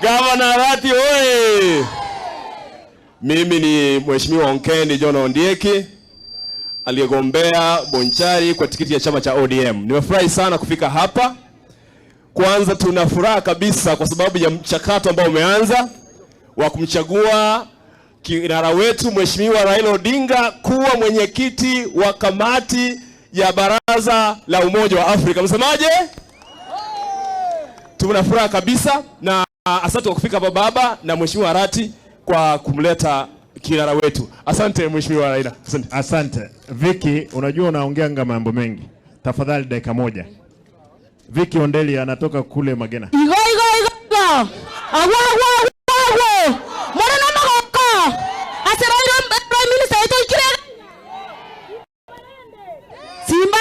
Gavana Arati oye! Mimi ni Mheshimiwa Onkeni John Ondieki aliyegombea Bonchari kwa tikiti ya chama cha ODM. Nimefurahi sana kufika hapa. Kwanza tuna furaha kabisa kwa sababu ya mchakato ambao umeanza wa kumchagua kinara wetu Mheshimiwa Raila Odinga kuwa mwenyekiti wa kamati ya Baraza la Umoja wa Afrika. Msemaje? Tuna furaha kabisa na asante kwa kufika hapa baba na Mheshimiwa Arati kwa kumleta kinara wetu. Asante Mheshimiwa Raila. Asante. Asante. Vicky, unajua unaongea mambo mengi. Tafadhali dakika moja. Vicky Ondeli anatoka kule Magena. Igo. Awa. Mwana magoko. Asirairo Prime Minister ito ikire. Simba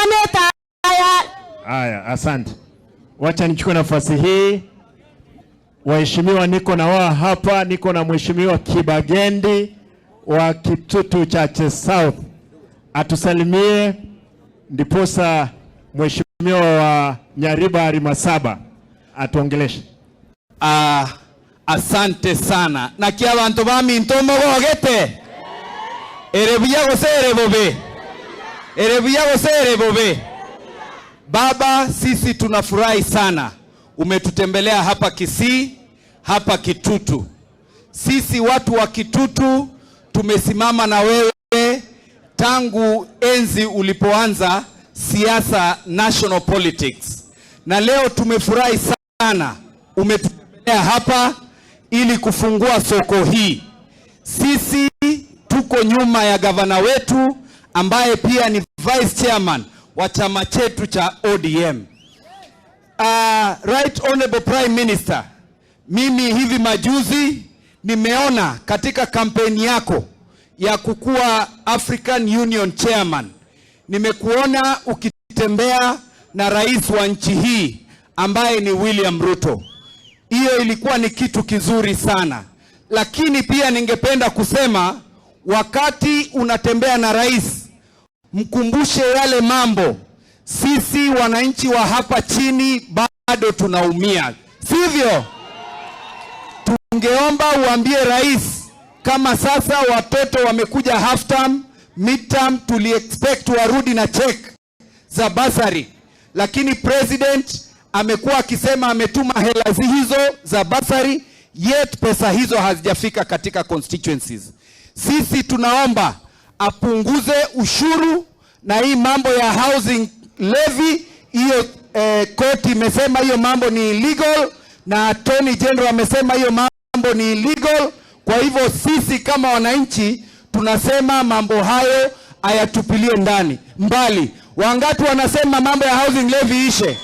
netaya. Haya, asante. Wacha nichukue nafasi hii. Waheshimiwa, niko na wao hapa, niko na Mheshimiwa Kibagendi wa Kitutu Chache South. Atusalimie ndiposa Mheshimiwa wa Nyariba Rimasaba atuongeleshe. Asante sana. Na kia abantu bami ntomo gogete. Erebuya gosere bobe. Baba, sisi tunafurahi sana. Umetutembelea hapa Kisii, hapa Kitutu. Sisi watu wa Kitutu tumesimama na wewe tangu enzi ulipoanza siasa national politics. Na leo tumefurahi sana umetutembelea hapa ili kufungua soko hii. Sisi tuko nyuma ya gavana wetu ambaye pia ni vice chairman wa chama chetu cha ODM. Right Honorable Prime Minister, mimi hivi majuzi nimeona katika kampeni yako ya kukuwa African Union Chairman, nimekuona ukitembea na rais wa nchi hii ambaye ni William Ruto. Hiyo ilikuwa ni kitu kizuri sana, lakini pia ningependa kusema wakati unatembea na rais, mkumbushe yale mambo sisi wananchi wa hapa chini bado tunaumia, sivyo? Tungeomba uambie rais, kama sasa watoto wamekuja half term, mid term, tuli expect warudi na check za basari, lakini president amekuwa akisema ametuma hela hizo za basari, yet pesa hizo hazijafika katika constituencies. Sisi tunaomba apunguze ushuru na hii mambo ya housing levy, hiyo koti imesema hiyo mambo ni illegal na Attorney General amesema hiyo mambo ni illegal. Kwa hivyo sisi kama wananchi tunasema mambo hayo ayatupilie mbali. Wangapi wanasema mambo ya housing levy ishe?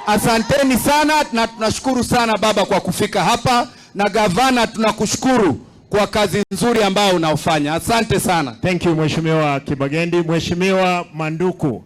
Asanteni sana na tunashukuru sana baba kwa kufika hapa, na gavana tunakushukuru kwa kazi nzuri ambayo unaofanya. Asante sana. Thank you Mheshimiwa Kibagendi. Mheshimiwa Manduku.